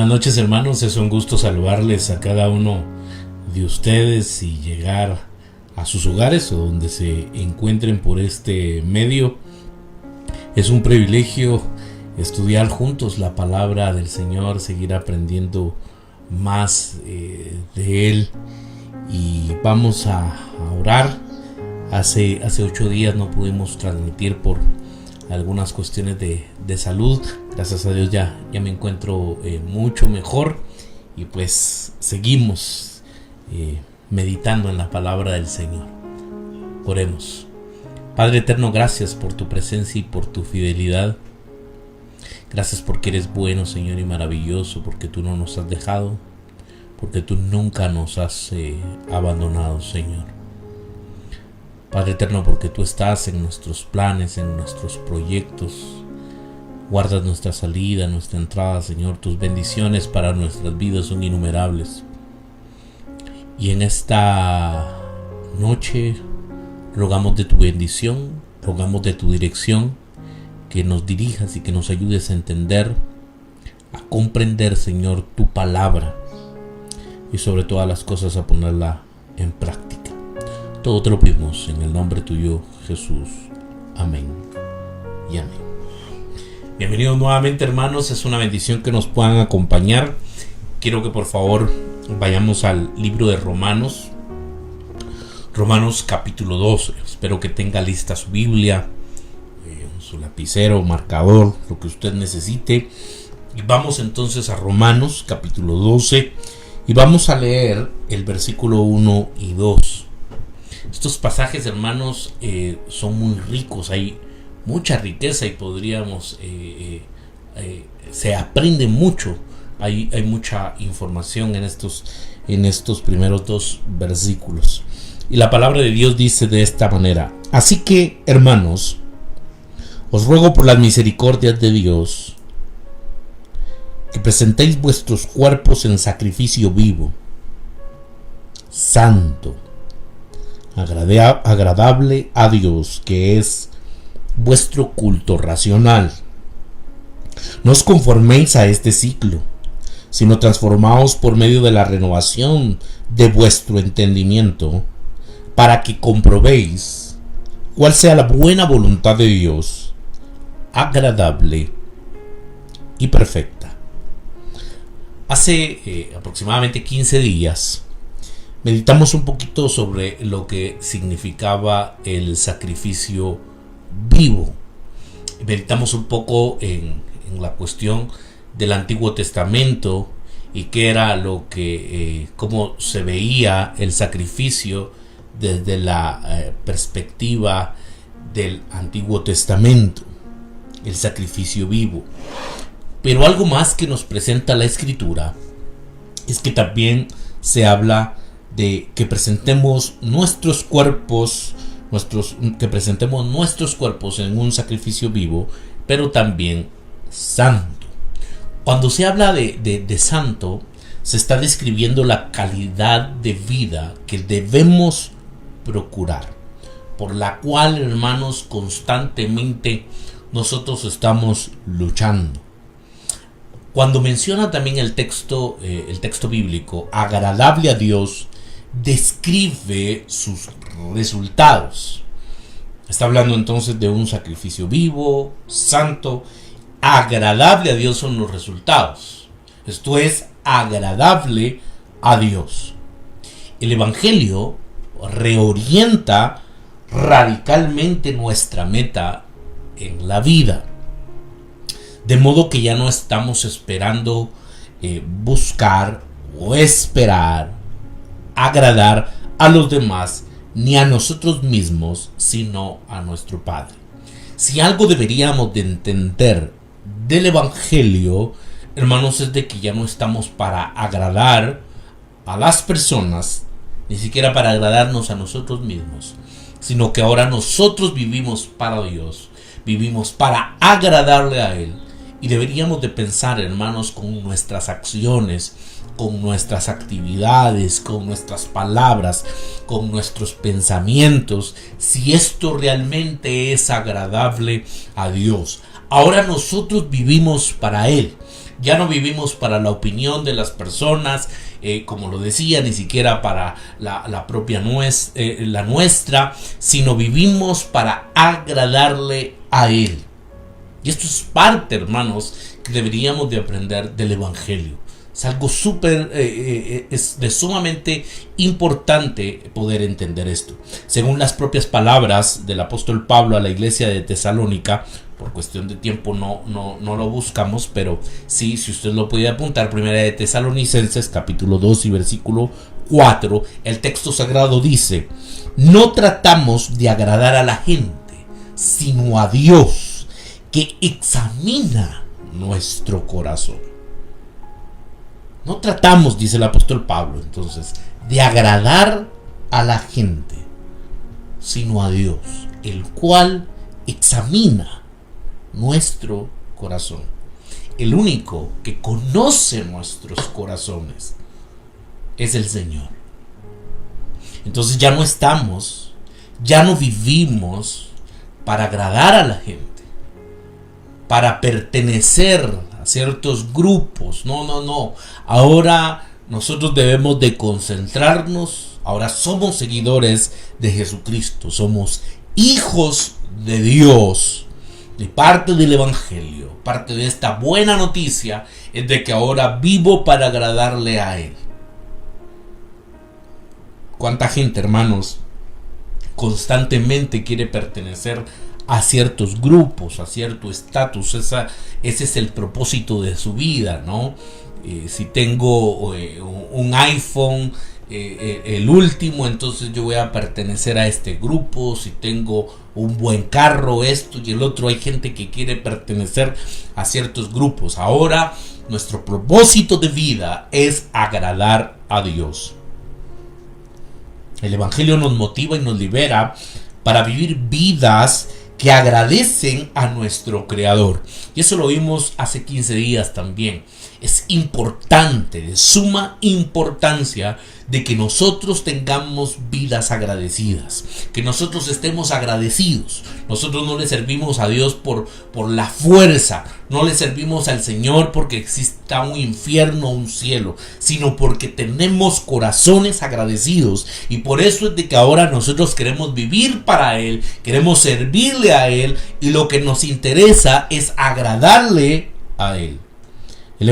Buenas noches, hermanos, es un gusto saludarles a cada uno de ustedes y llegar a sus hogares o donde se encuentren por este medio. Es un privilegio estudiar juntos la palabra del Señor, seguir aprendiendo más de Él, y vamos a orar. Hace 8 días no pudimos transmitir por algunas cuestiones de salud. Gracias a Dios ya me encuentro mucho mejor, y pues seguimos meditando en la palabra del Señor. Oremos. Padre eterno, gracias por tu presencia y por tu fidelidad. Gracias porque eres bueno, Señor, y maravilloso, porque tú no nos has dejado, porque tú nunca nos has abandonado, Señor. Padre eterno, porque tú estás en nuestros planes, en nuestros proyectos. Guardas nuestra salida, nuestra entrada, Señor. Tus bendiciones para nuestras vidas son innumerables. Y en esta noche rogamos de tu bendición, rogamos de tu dirección, que nos dirijas y que nos ayudes a entender, a comprender, Señor, tu palabra, y sobre todas las cosas a ponerla en práctica. Todo te lo pedimos en el nombre tuyo, Jesús. Amén y amén. Bienvenidos nuevamente, hermanos. Es una bendición que nos puedan acompañar. Quiero que por favor vayamos al libro de Romanos. Romanos capítulo 12. Espero que tenga lista su Biblia, su lapicero, marcador, lo que usted necesite. Y vamos entonces a Romanos capítulo 12. Y vamos a leer el versículo 1 y 2. Estos pasajes, hermanos, son muy ricos. Hay mucha riqueza y podríamos se aprende mucho. Hay mucha información en estos primeros 2 versículos. Y la palabra de Dios dice de esta manera: así que, hermanos, os ruego por las misericordias de Dios que presentéis vuestros cuerpos en sacrificio vivo, santo, agradable a Dios, que es vuestro culto racional. No os conforméis a este siglo, sino transformaos por medio de la renovación de vuestro entendimiento, para que comprobéis cuál sea la buena voluntad de Dios, agradable y perfecta. Hace aproximadamente 15 días meditamos un poquito sobre lo que significaba el sacrificio vivo. Meditamos un poco en la cuestión del Antiguo Testamento y qué era lo que, cómo se veía el sacrificio desde la perspectiva del Antiguo Testamento, el sacrificio vivo. Pero algo más que nos presenta la Escritura es que también se habla de que presentemos nuestros cuerpos en un sacrificio vivo, pero también santo. Cuando se habla de santo, se está describiendo la calidad de vida que debemos procurar, por la cual, hermanos, constantemente nosotros estamos luchando. Cuando menciona también el texto bíblico, agradable a Dios, describe sus resultados. Está hablando entonces de un sacrificio vivo, santo. Agradable a Dios son los resultados. Esto es agradable a Dios. El Evangelio reorienta radicalmente nuestra meta en la vida, de modo que ya no estamos esperando buscar o esperar agradar a los demás ni a nosotros mismos, sino a nuestro Padre. Si algo deberíamos de entender del Evangelio, hermanos, es de que ya no estamos para agradar a las personas, ni siquiera para agradarnos a nosotros mismos, sino que ahora nosotros vivimos para Dios, vivimos para agradarle a Él. Y deberíamos de pensar, hermanos, con nuestras acciones, con nuestras actividades, con nuestras palabras, con nuestros pensamientos, si esto realmente es agradable a Dios. Ahora nosotros vivimos para Él. Ya no vivimos para la opinión de las personas, como lo decía, ni siquiera para la propia la nuestra, sino vivimos para agradarle a Él. Y esto es parte, hermanos, que deberíamos de aprender del Evangelio. Es algo sumamente importante poder entender esto. Según las propias palabras del apóstol Pablo a la iglesia de Tesalónica, por cuestión de tiempo no lo buscamos, pero sí, si usted lo puede apuntar, primera de Tesalonicenses, capítulo 2 y versículo 4, el texto sagrado dice: no tratamos de agradar a la gente, sino a Dios, que examina nuestro corazón. No tratamos, dice el apóstol Pablo, entonces, de agradar a la gente, sino a Dios, el cual examina nuestro corazón. El único que conoce nuestros corazones es el Señor. Entonces ya no vivimos para agradar a la gente, para pertenecer a ciertos grupos. No. Ahora nosotros debemos de concentrarnos. Ahora somos seguidores de Jesucristo. Somos hijos de Dios. Y parte del Evangelio, parte de esta buena noticia, es de que ahora vivo para agradarle a Él. ¿Cuánta gente, hermanos, constantemente quiere pertenecer a ciertos grupos, a cierto estatus? Ese es el propósito de su vida, ¿no? Si tengo un iPhone, el último, entonces yo voy a pertenecer a este grupo. Si tengo un buen carro, esto y el otro. Hay gente que quiere pertenecer a ciertos grupos. Ahora nuestro propósito de vida es agradar a Dios. El Evangelio nos motiva y nos libera para vivir vidas que agradecen a nuestro Creador. Y eso lo vimos hace 15 días también. Es importante, de suma importancia, de que nosotros tengamos vidas agradecidas, que nosotros estemos agradecidos. Nosotros no le servimos a Dios por la fuerza, no le servimos al Señor porque exista un infierno o un cielo, sino porque tenemos corazones agradecidos. Y por eso es de que ahora nosotros queremos vivir para Él, queremos servirle a Él, y lo que nos interesa es agradarle a Él. En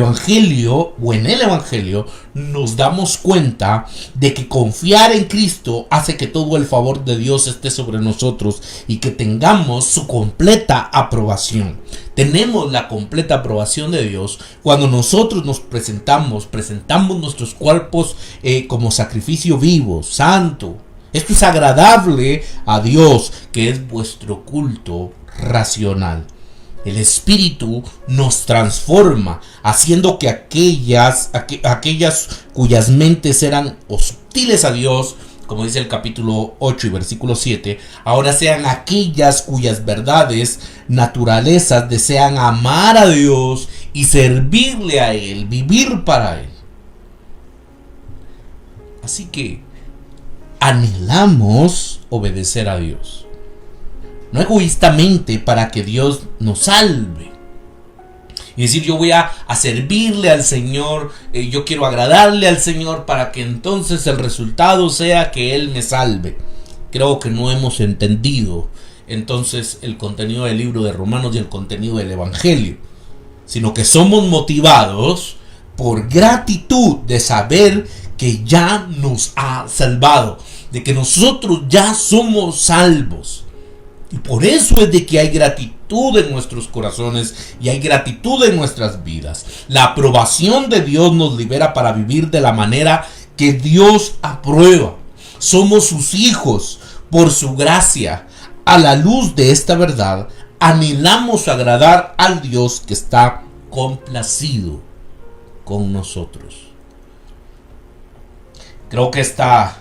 el Evangelio nos damos cuenta de que confiar en Cristo hace que todo el favor de Dios esté sobre nosotros y que tengamos su completa aprobación. Tenemos la completa aprobación de Dios cuando nosotros nos presentamos nuestros cuerpos como sacrificio vivo, santo. Esto es agradable a Dios, que es vuestro culto racional. El Espíritu nos transforma, haciendo que aquellas cuyas mentes eran hostiles a Dios, como dice el capítulo 8 y versículo 7, ahora sean aquellas cuyas verdades, naturalezas desean amar a Dios y servirle a Él, vivir para Él. Así que anhelamos obedecer a Dios. No egoístamente para que Dios nos salve. Y decir, yo voy a servirle al Señor, yo quiero agradarle al Señor para que entonces el resultado sea que Él me salve. Creo que no hemos entendido entonces el contenido del libro de Romanos y el contenido del Evangelio, sino que somos motivados por gratitud de saber que ya nos ha salvado, de que nosotros ya somos salvos. Y por eso es de que hay gratitud en nuestros corazones y hay gratitud en nuestras vidas. La aprobación de Dios nos libera para vivir de la manera que Dios aprueba. Somos sus hijos por su gracia. A la luz de esta verdad, anhelamos agradar al Dios que está complacido con nosotros. Creo que esta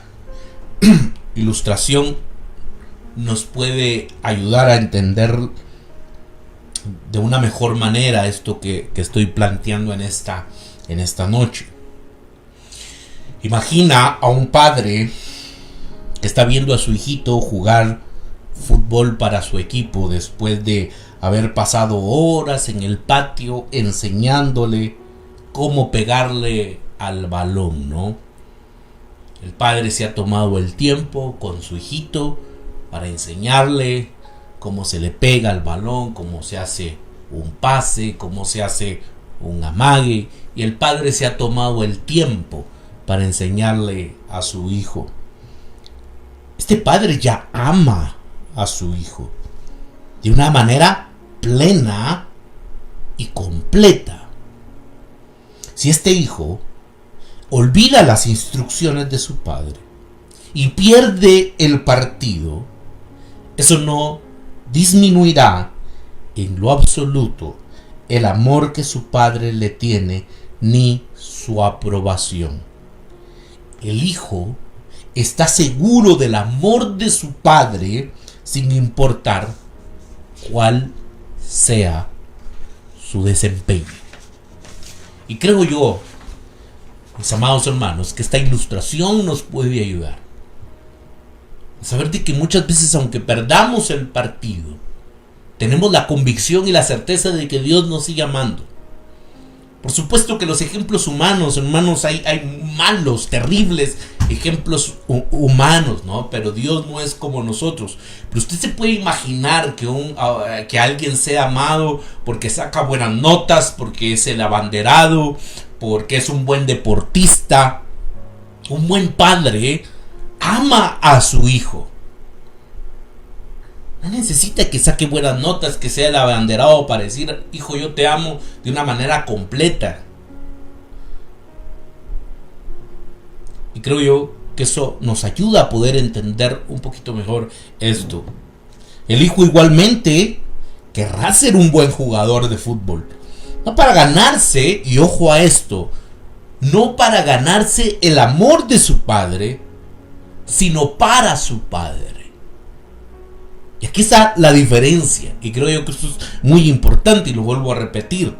ilustración nos puede ayudar a entender de una mejor manera esto que estoy planteando en esta noche. Imagina a un padre que está viendo a su hijito jugar fútbol para su equipo después de haber pasado horas en el patio enseñándole cómo pegarle al balón, ¿no? El padre se ha tomado el tiempo con su hijito para enseñarle cómo se le pega al balón, cómo se hace un pase, cómo se hace un amague, y el padre se ha tomado el tiempo para enseñarle a su hijo. Este padre ya ama a su hijo de una manera plena y completa. Si este hijo olvida las instrucciones de su padre y pierde el partido, eso no disminuirá en lo absoluto el amor que su padre le tiene ni su aprobación. El hijo está seguro del amor de su padre sin importar cuál sea su desempeño. Y creo yo, mis amados hermanos, que esta ilustración nos puede ayudar a saber de que muchas veces, aunque perdamos el partido, tenemos la convicción y la certeza de que Dios nos sigue amando. Por supuesto que los ejemplos humanos, hermanos, hay malos, terribles ejemplos humanos, ¿no? Pero Dios no es como nosotros. Pero usted se puede imaginar que alguien sea amado porque saca buenas notas, porque es el abanderado, porque es un buen deportista, un buen padre, ama a su hijo. No necesita que saque buenas notas, que sea el abanderado para decir, hijo, yo te amo, de una manera completa. Y creo yo que eso nos ayuda a poder entender un poquito mejor esto. El hijo igualmente querrá ser un buen jugador de fútbol. No para ganarse, y ojo a esto, no para ganarse el amor de su padre, sino para su padre. Y aquí está la diferencia, y creo yo que esto es muy importante y lo vuelvo a repetir.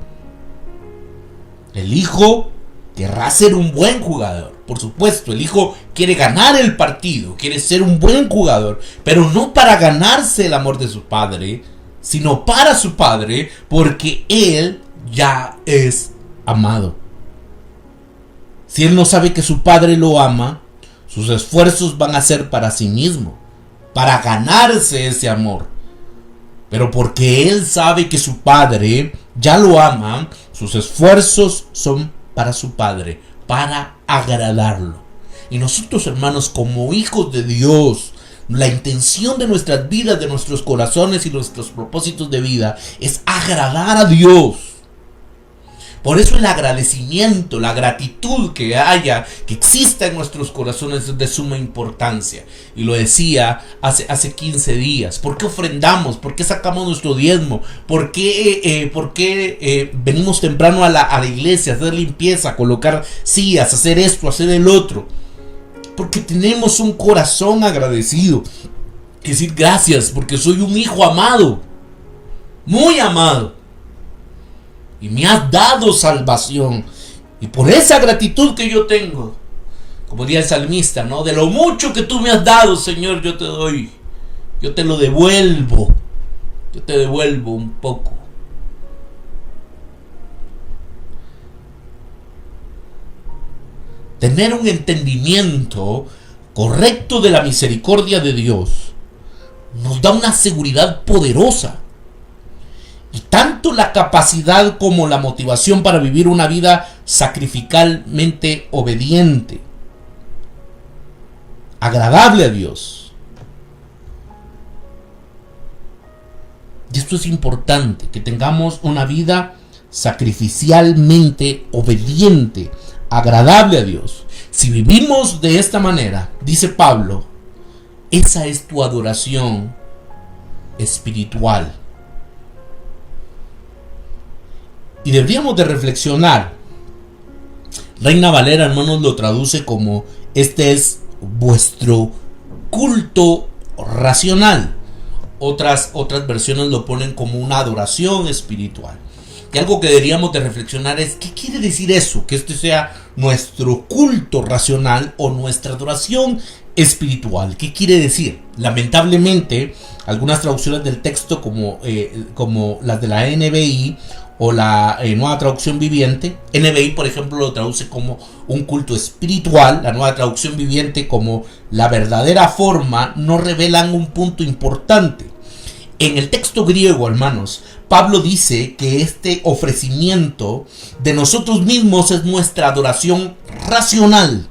El hijo querrá ser un buen jugador, por supuesto, el hijo quiere ganar el partido, quiere ser un buen jugador, pero no para ganarse el amor de su padre, sino para su padre, porque él ya es amado. Si él no sabe que su padre lo ama, sus esfuerzos van a ser para sí mismo, para ganarse ese amor. Pero porque él sabe que su padre ya lo ama, sus esfuerzos son para su padre, para agradarlo. Y nosotros, hermanos, como hijos de Dios, la intención de nuestras vidas, de nuestros corazones y nuestros propósitos de vida es agradar a Dios. Por eso el agradecimiento, la gratitud que exista en nuestros corazones es de suma importancia. Y lo decía hace 15 días. ¿Por qué ofrendamos? ¿Por qué sacamos nuestro diezmo? ¿Por qué venimos temprano a la iglesia a hacer limpieza, a colocar sillas, a hacer esto, a hacer el otro? Porque tenemos un corazón agradecido. Es decir, gracias, porque soy un hijo amado, muy amado. Y me has dado salvación. Y por esa gratitud que yo tengo, como diría el salmista, ¿no? De lo mucho que tú me has dado, Señor, yo te doy. Yo te lo devuelvo. Yo te devuelvo un poco. Tener un entendimiento correcto de la misericordia de Dios nos da una seguridad poderosa. Y tanto la capacidad como la motivación para vivir una vida sacrificalmente obediente, agradable a Dios. Y esto es importante, que tengamos una vida sacrificialmente obediente, agradable a Dios. Si vivimos de esta manera, dice Pablo, esa es tu adoración espiritual. Y deberíamos de reflexionar. Reina Valera, hermanos, lo traduce como: este es vuestro culto racional. Otras versiones lo ponen como una adoración espiritual. Y algo que deberíamos de reflexionar es: ¿qué quiere decir eso? Que este sea nuestro culto racional o nuestra adoración espiritual. ¿Qué quiere decir? Lamentablemente, algunas traducciones del texto como las de la NBI o la Nueva Traducción Viviente, NBI por ejemplo lo traduce como un culto espiritual, la Nueva Traducción Viviente como la verdadera forma, no revelan un punto importante. En el texto griego, hermanos, Pablo dice que este ofrecimiento de nosotros mismos es nuestra adoración racional.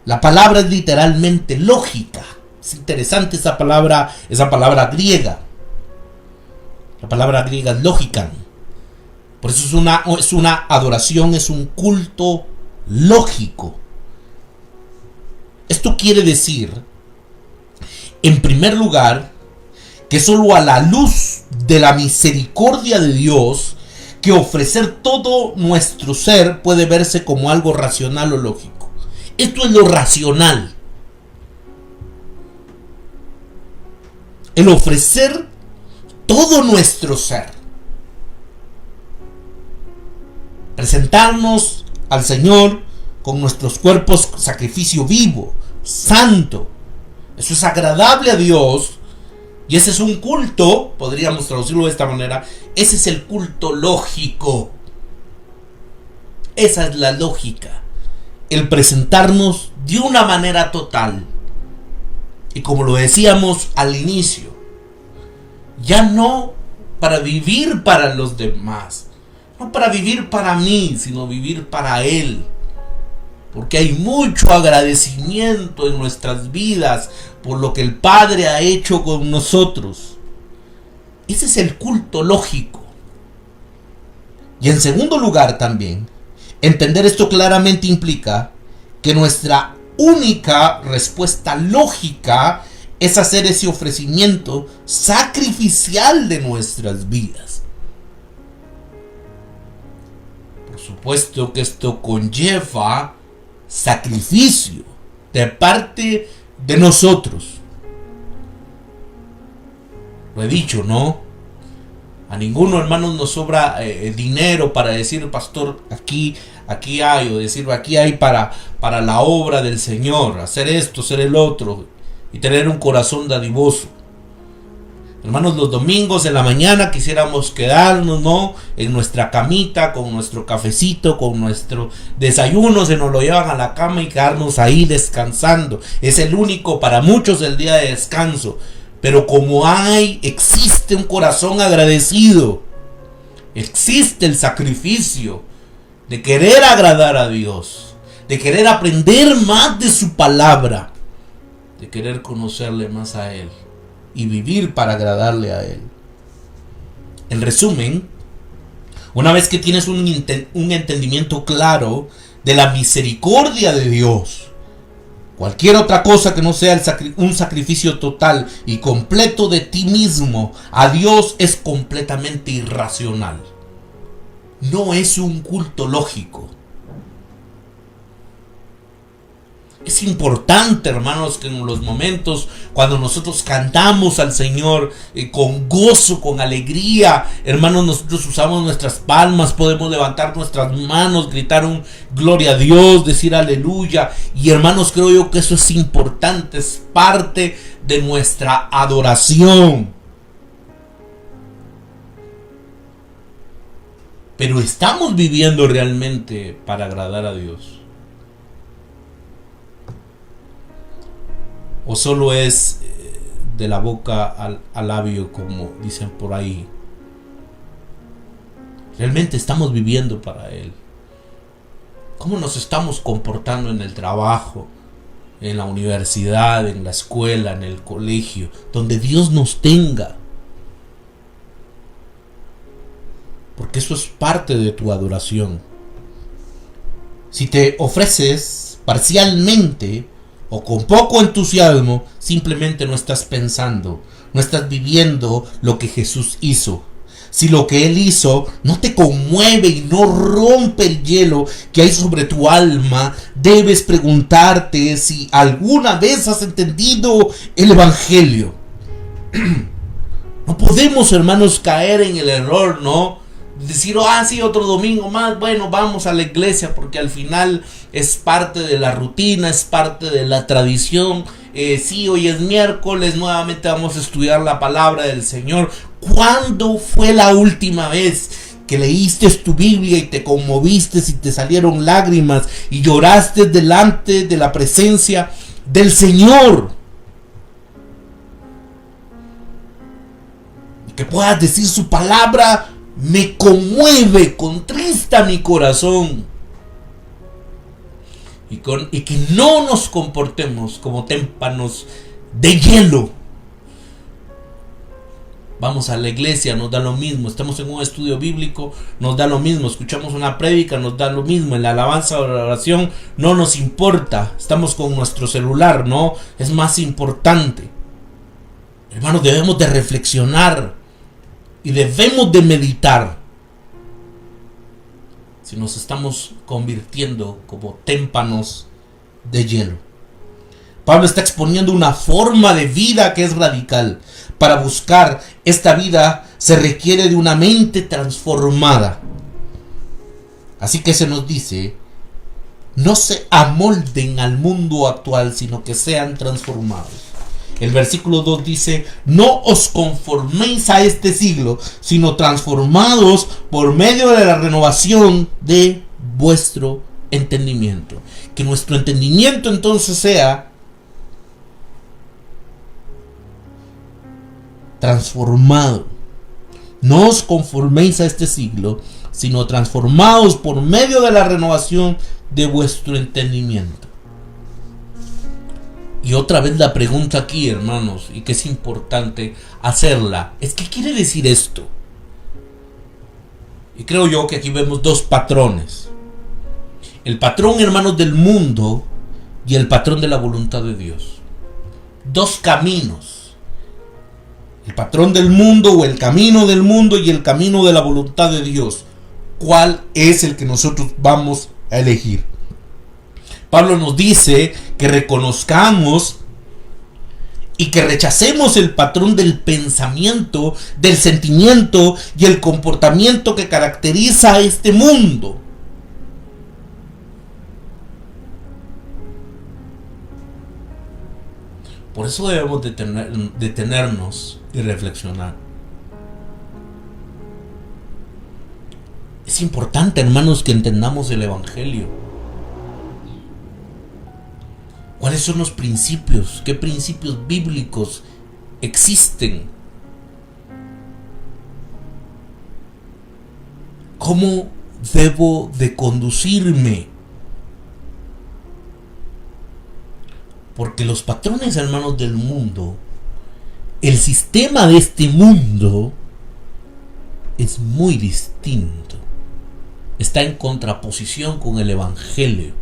La palabra es literalmente lógica. Es interesante esa palabra griega. La palabra griega es lógica. Por eso es una adoración, es un culto lógico. Esto quiere decir, en primer lugar, que solo a la luz de la misericordia de Dios, que ofrecer todo nuestro ser puede verse como algo racional o lógico. Esto es lo racional. El ofrecer todo nuestro ser. Presentarnos al Señor con nuestros cuerpos sacrificio vivo, santo. Eso es agradable a Dios. Y ese es un culto, podríamos traducirlo de esta manera, ese es el culto lógico. Esa es la lógica. El presentarnos de una manera total. Y como lo decíamos al inicio, ya no para vivir para los demás, no para vivir para mí, sino vivir para Él. Porque hay mucho agradecimiento en nuestras vidas por lo que el Padre ha hecho con nosotros. Ese es el culto lógico. Y en segundo lugar también, entender esto claramente implica que nuestra única respuesta lógica es hacer ese ofrecimiento sacrificial de nuestras vidas. Por supuesto que esto conlleva sacrificio de parte de nosotros. Lo he dicho, ¿no? A ninguno, hermanos, nos sobra dinero para decir, pastor, aquí hay, o decir, aquí hay para la obra del Señor, hacer esto, hacer el otro, y tener un corazón dadivoso. Hermanos, los domingos en la mañana quisiéramos quedarnos, ¿no?, en nuestra camita, con nuestro cafecito, con nuestro desayuno, se nos lo llevan a la cama y quedarnos ahí descansando. Es el único, para muchos, el día de descanso. Pero como existe un corazón agradecido, existe el sacrificio de querer agradar a Dios, de querer aprender más de su palabra, de querer conocerle más a Él y vivir para agradarle a Él. En resumen, una vez que tienes un entendimiento claro de la misericordia de Dios, cualquier otra cosa que no sea un sacrificio total y completo de ti mismo a Dios es completamente irracional. No es un culto lógico. Es importante, hermanos, que en los momentos cuando nosotros cantamos al Señor con gozo, con alegría, hermanos, nosotros usamos nuestras palmas, podemos levantar nuestras manos, gritar un gloria a Dios, decir aleluya. Y hermanos, creo yo que eso es importante, es parte de nuestra adoración. Pero ¿estamos viviendo realmente para agradar a Dios? ¿O solo es de la boca al labio, como dicen por ahí? ¿Realmente estamos viviendo para Él? ¿Cómo nos estamos comportando en el trabajo, en la universidad, en la escuela, en el colegio, donde Dios nos tenga? Porque eso es parte de tu adoración. Si te ofreces parcialmente o con poco entusiasmo, simplemente no estás pensando, no estás viviendo lo que Jesús hizo. Si lo que Él hizo no te conmueve y no rompe el hielo que hay sobre tu alma, debes preguntarte si alguna vez has entendido el Evangelio. No podemos, hermanos, caer en el error, ¿no?, decir, sí, otro domingo más, bueno, vamos a la iglesia, porque al final es parte de la rutina, es parte de la tradición. Sí, hoy es miércoles, nuevamente vamos a estudiar la palabra del Señor. ¿Cuándo fue la última vez que leíste tu Biblia y te conmoviste y te salieron lágrimas y lloraste delante de la presencia del Señor? Que puedas decir, su palabra me conmueve, contrista mi corazón. Y que no nos comportemos como témpanos de hielo. Vamos a la iglesia, nos da lo mismo. Estamos en un estudio bíblico, nos da lo mismo. Escuchamos una prédica, nos da lo mismo. En la alabanza o la oración no nos importa. Estamos con nuestro celular, no es más importante. Hermanos, debemos de reflexionar y debemos de meditar si nos estamos convirtiendo como témpanos de hielo. Pablo está exponiendo una forma de vida que es radical. Para buscar esta vida se requiere de una mente transformada. Así que se nos dice, no se amolden al mundo actual, sino que sean transformados. El versículo 2 dice, no os conforméis a este siglo, sino transformados por medio de la renovación de vuestro entendimiento. Que nuestro entendimiento entonces sea transformado. No os conforméis a este siglo, sino transformados por medio de la renovación de vuestro entendimiento. Y otra vez la pregunta aquí, hermanos, y que es importante hacerla, es ¿qué quiere decir esto? Y creo yo que aquí vemos dos patrones. El patrón, hermanos, del mundo y el patrón de la voluntad de Dios. Dos caminos. El patrón del mundo o el camino del mundo y el camino de la voluntad de Dios. ¿Cuál es el que nosotros vamos a elegir? Pablo nos dice que reconozcamos y que rechacemos el patrón del pensamiento, del sentimiento y el comportamiento que caracteriza a este mundo. Por eso debemos detenernos y reflexionar. Es importante, hermanos, que entendamos el Evangelio. ¿Cuáles son los principios? ¿Qué principios bíblicos existen? ¿Cómo debo de conducirme? Porque los patrones, hermanos, del mundo, el sistema de este mundo es muy distinto. Está en contraposición con el Evangelio.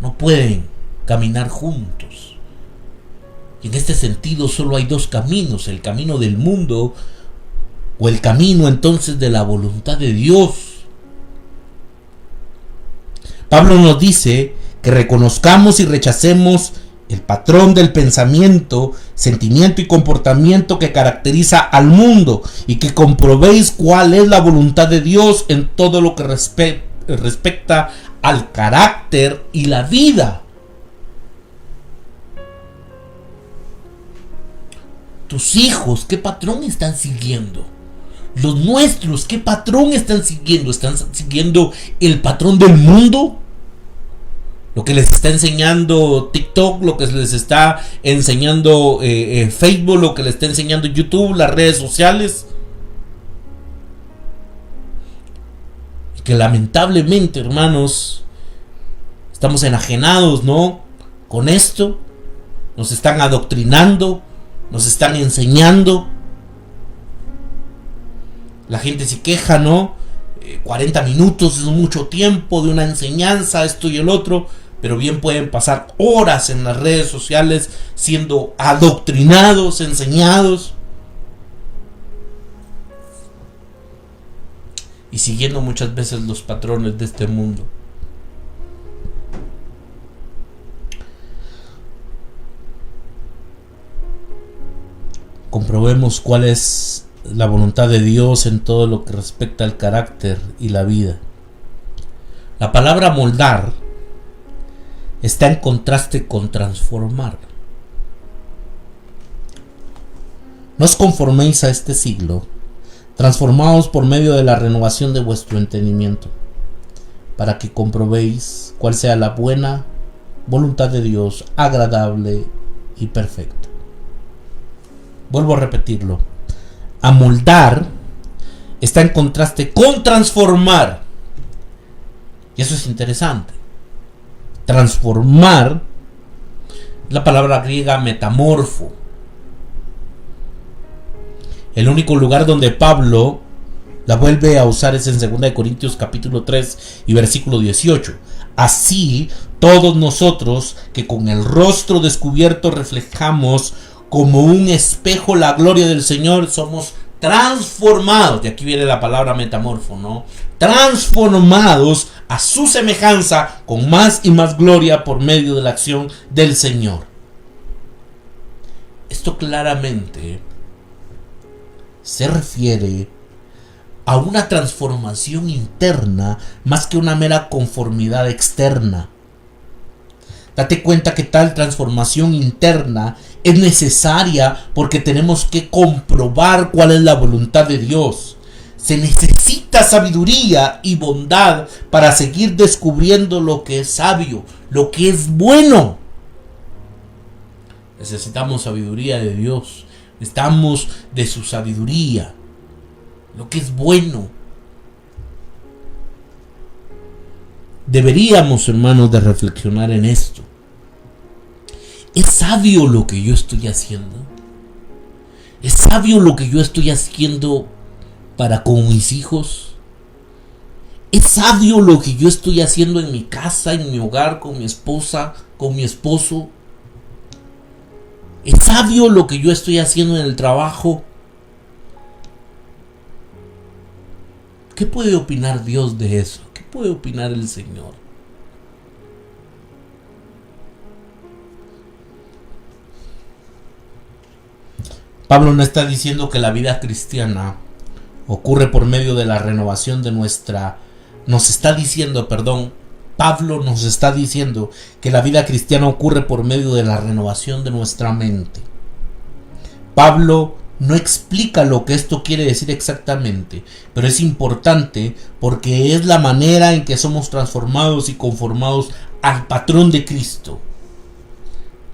No pueden caminar juntos. Y en este sentido solo hay dos caminos: el camino del mundo o el camino entonces de la voluntad de Dios. Pablo nos dice que reconozcamos y rechacemos el patrón del pensamiento, sentimiento y comportamiento que caracteriza al mundo, y que comprobéis cuál es la voluntad de Dios en todo lo que respecta al carácter y la vida. Tus hijos, ¿qué patrón están siguiendo? Los nuestros, ¿qué patrón están siguiendo? ¿Están siguiendo el patrón del mundo? Lo que les está enseñando TikTok, lo que les está enseñando Facebook, lo que les está enseñando YouTube, las redes sociales. Y que lamentablemente, hermanos, estamos enajenados, ¿no? Con esto. Nos están adoctrinando, nos están enseñando. La gente se queja, ¿no? 40 minutos es mucho tiempo de una enseñanza, esto y el otro, pero bien pueden pasar horas en las redes sociales siendo adoctrinados, enseñados y siguiendo muchas veces los patrones de este mundo. Comprobemos cuál es la voluntad de Dios en todo lo que respecta al carácter y la vida. La palabra moldar está en contraste con transformar. No os conforméis a este siglo, transformaos por medio de la renovación de vuestro entendimiento, para que comprobéis cuál sea la buena voluntad de Dios, agradable y perfecta. Vuelvo a repetirlo. Amoldar está en contraste con transformar. Y eso es interesante. Transformar, la palabra griega metamorfo. El único lugar donde Pablo la vuelve a usar es en 2 Corintios capítulo 3 y versículo 18. Así, todos nosotros que con el rostro descubierto reflejamos como un espejo la gloria del Señor, somos transformados, de aquí viene la palabra metamorfo, ¿no? Transformados a su semejanza con más y más gloria por medio de la acción del Señor. Esto claramente se refiere a una transformación interna más que una mera conformidad externa. Date cuenta que tal transformación interna es necesaria porque tenemos que comprobar cuál es la voluntad de Dios. Se necesita sabiduría y bondad para seguir descubriendo lo que es sabio, lo que es bueno. Necesitamos sabiduría de Dios. Necesitamos de su sabiduría, lo que es bueno. Deberíamos, hermanos, de reflexionar en esto. ¿Es sabio lo que yo estoy haciendo? ¿Es sabio lo que yo estoy haciendo para con mis hijos? ¿Es sabio lo que yo estoy haciendo en mi casa, en mi hogar, con mi esposa, con mi esposo? ¿Es sabio lo que yo estoy haciendo en el trabajo? ¿Qué puede opinar Dios de eso? ¿Qué puede opinar el Señor? Pablo no está diciendo que la vida cristiana ocurre por medio de la renovación de Pablo nos está diciendo que la vida cristiana ocurre por medio de la renovación de nuestra mente. Pablo no explica lo que esto quiere decir exactamente, pero es importante porque es la manera en que somos transformados y conformados al patrón de Cristo.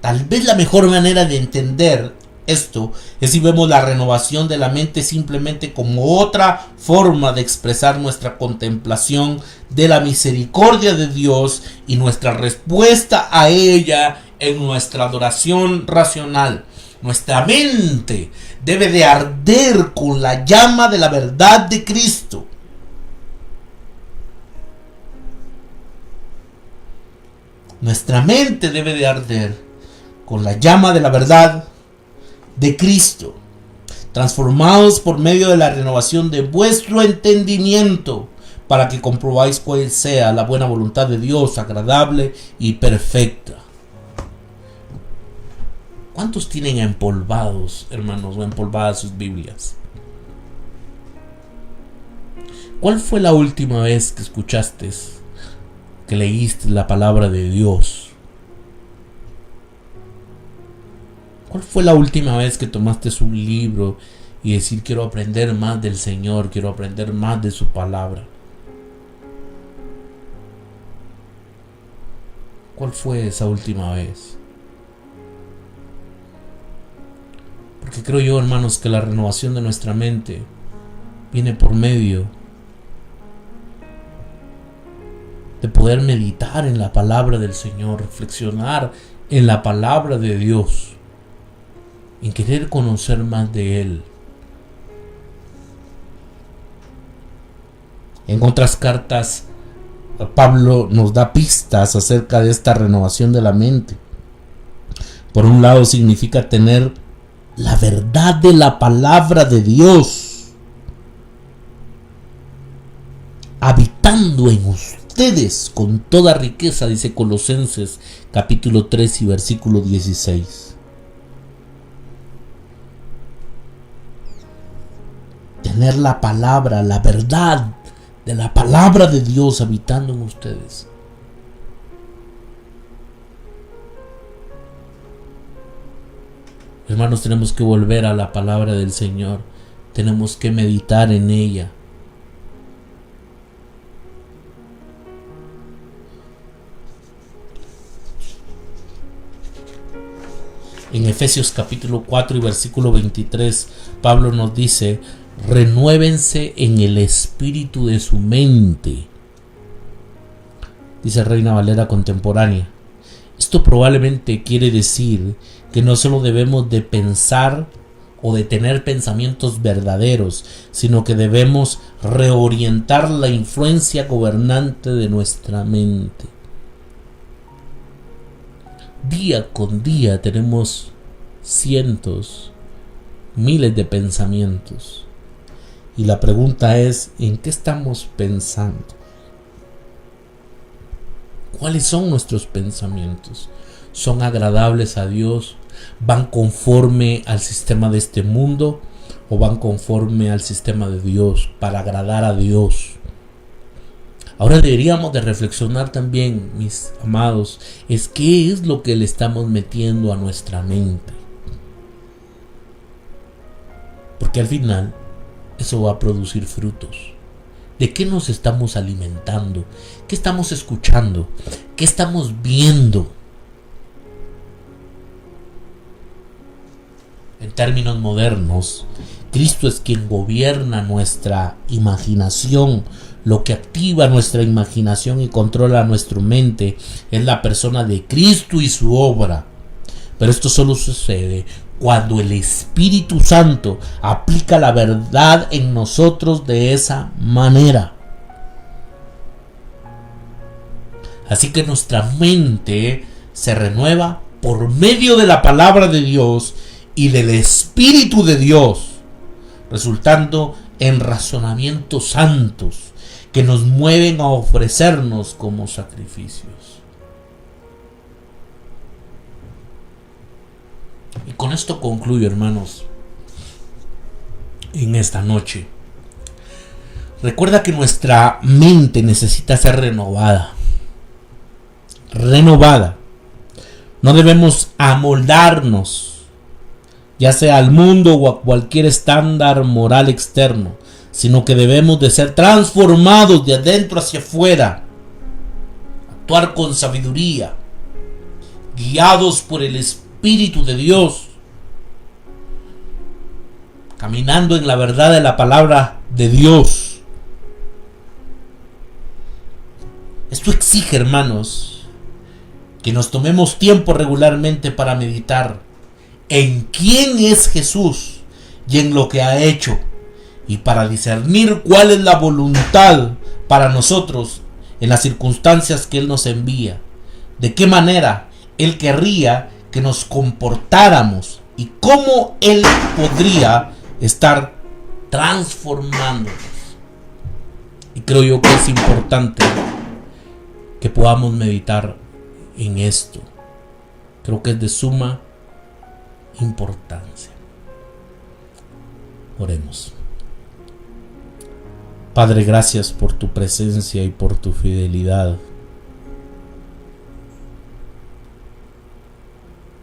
Tal vez la mejor manera de entender esto es si vemos la renovación de la mente simplemente como otra forma de expresar nuestra contemplación de la misericordia de Dios y nuestra respuesta a ella en nuestra adoración racional. Nuestra mente debe de arder con la llama de la verdad de Cristo. Nuestra mente debe de arder con la llama de la verdad de Cristo, transformados por medio de la renovación de vuestro entendimiento, para que comprobáis cuál sea la buena voluntad de Dios, agradable y perfecta. ¿Cuántos tienen empolvados, hermanos, o empolvadas sus Biblias? ¿Cuál fue la última vez que escuchaste, que leíste la palabra de Dios? ¿Cuál fue la última vez que tomaste un libro y decir quiero aprender más del Señor, quiero aprender más de su palabra? ¿Cuál fue esa última vez? Porque creo yo, hermanos, que la renovación de nuestra mente viene por medio de poder meditar en la palabra del Señor, reflexionar en la palabra de Dios, en querer conocer más de Él. En otras cartas, Pablo nos da pistas acerca de esta renovación de la mente. Por un lado, significa tener la verdad de la palabra de Dios habitando en ustedes con toda riqueza, dice Colosenses capítulo 3 y versículo 16. tener la palabra, la verdad de la palabra de Dios habitando en ustedes. Hermanos, tenemos que volver a la palabra del Señor. Tenemos que meditar en ella. En Efesios capítulo 4 y versículo 23, Pablo nos dice: renuévense en el espíritu de su mente. Dice Reina Valera contemporánea. Esto probablemente quiere decir que no solo debemos de pensar o de tener pensamientos verdaderos, sino que debemos reorientar la influencia gobernante de nuestra mente. Día con día tenemos cientos, miles de pensamientos. Y la pregunta es, ¿en qué estamos pensando? ¿Cuáles son nuestros pensamientos? ¿Son agradables a Dios? ¿Van conforme al sistema de este mundo? ¿O van conforme al sistema de Dios, para agradar a Dios? Ahora deberíamos de reflexionar también, mis amados, es qué es lo que le estamos metiendo a nuestra mente. Porque al final eso va a producir frutos. ¿De qué nos estamos alimentando? ¿Qué estamos escuchando? ¿Qué estamos viendo? En términos modernos, Cristo es quien gobierna nuestra imaginación. Lo que activa nuestra imaginación y controla nuestra mente es la persona de Cristo y su obra. Pero esto solo sucede cuando el Espíritu Santo aplica la verdad en nosotros de esa manera. Así que nuestra mente se renueva por medio de la palabra de Dios y del Espíritu de Dios, resultando en razonamientos santos que nos mueven a ofrecernos como sacrificios. Y con esto concluyo, hermanos, en esta noche. Recuerda que nuestra mente necesita ser renovada. No debemos amoldarnos, ya sea al mundo o a cualquier estándar moral externo, sino que debemos de ser transformados de adentro hacia afuera, actuar con sabiduría, guiados por el Espíritu de Dios, caminando en la verdad de la palabra de Dios. Esto exige, hermanos, que nos tomemos tiempo regularmente para meditar en quién es Jesús y en lo que ha hecho, y para discernir cuál es la voluntad para nosotros en las circunstancias que Él nos envía, de qué manera Él querría que nos comportáramos y cómo Él podría estar transformándonos. Y creo yo que es importante que podamos meditar en esto. Creo que es de suma importancia. Oremos. Padre, gracias por tu presencia y por tu fidelidad.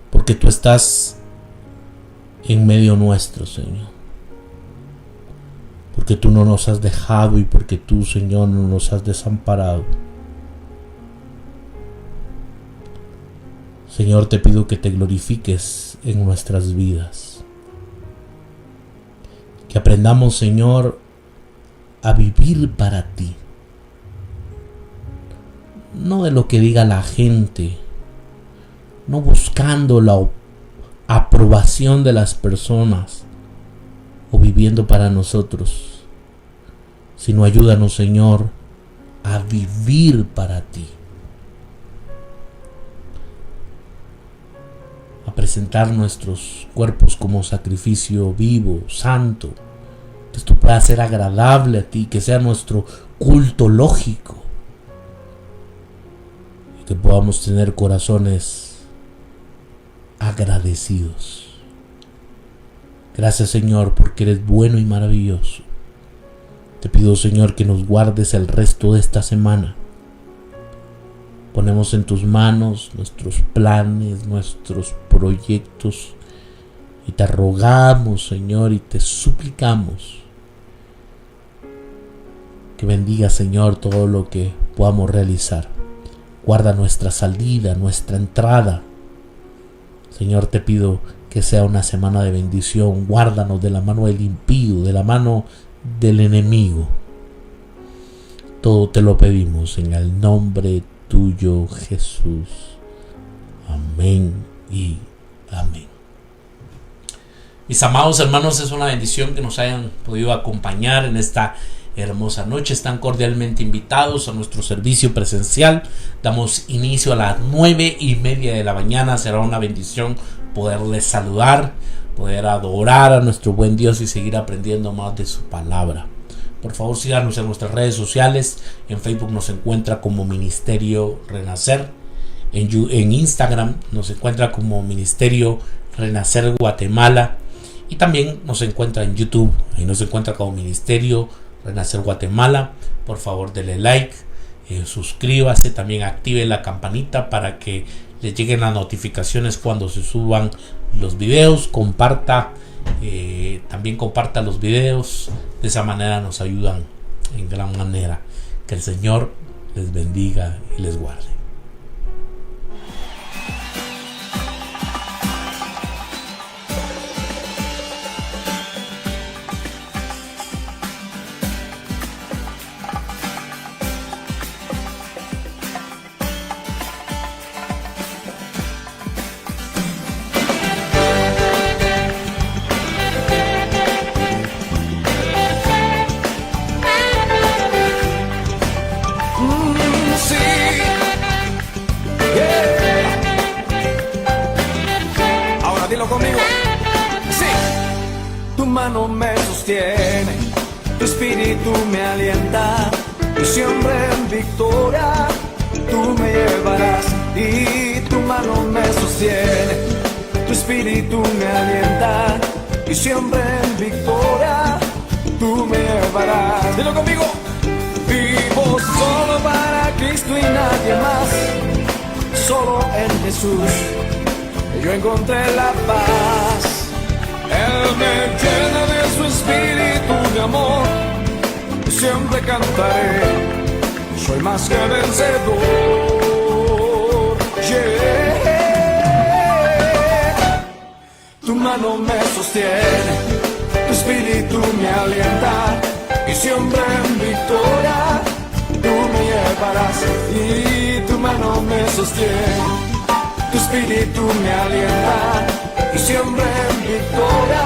Porque tú estás en medio nuestro, Señor. Porque tú no nos has dejado y porque tú, Señor, no nos has desamparado. Señor, te pido que te glorifiques en nuestras vidas. Que aprendamos, Señor, a vivir para ti. No de lo que diga la gente, no buscando la aprobación de las personas o viviendo para nosotros, sino ayúdanos, Señor, a vivir para ti. A presentar nuestros cuerpos como sacrificio vivo, santo, que esto pueda ser agradable a ti, que sea nuestro culto lógico, y que podamos tener corazones agradecidos. Gracias, Señor, porque eres bueno y maravilloso. Te pido, Señor, que nos guardes el resto de esta semana. Ponemos en tus manos nuestros planes, nuestros proyectos, y te rogamos, Señor, y te suplicamos que bendiga, Señor, todo lo que podamos realizar. Guarda nuestra salida, nuestra entrada. Señor, te pido que sea una semana de bendición. Guárdanos de la mano del impío, de la mano del enemigo. Todo te lo pedimos en el nombre tuyo, Jesús. Amén y amén. Mis amados hermanos, es una bendición que nos hayan podido acompañar en esta hermosa noche. Están cordialmente invitados a nuestro servicio presencial. Damos inicio a las 9:30 de la mañana. Será una bendición poderles saludar, poder adorar a nuestro buen Dios y seguir aprendiendo más de su palabra. Por favor, síganos en nuestras redes sociales. En Facebook nos encuentra como Ministerio Renacer. En Instagram nos encuentra como Ministerio Renacer Guatemala. Y también nos encuentra en YouTube. Ahí nos encuentra como Ministerio Renacer Guatemala. Por favor, denle like, suscríbase, también active la campanita para que le lleguen las notificaciones cuando se suban los videos. También comparta los videos. De esa manera nos ayudan en gran manera. Que el Señor les bendiga y les guarde. Conmigo, sí. Tu mano me sostiene, tu espíritu me alienta, y siempre en victoria tú me llevarás. Y tu mano me sostiene, tu espíritu me alienta, y siempre en victoria tú me llevarás. Dilo conmigo. Vivo solo para Cristo y nadie más, solo en Jesús yo encontré la paz. Él me llena de su espíritu de amor. Siempre cantaré, soy más que vencedor. Yeah. Tu mano me sostiene, tu espíritu me alienta, y siempre en victoria tú me llevarás. Y tu mano me sostiene, tu espíritu me alienta, y siempre en victoria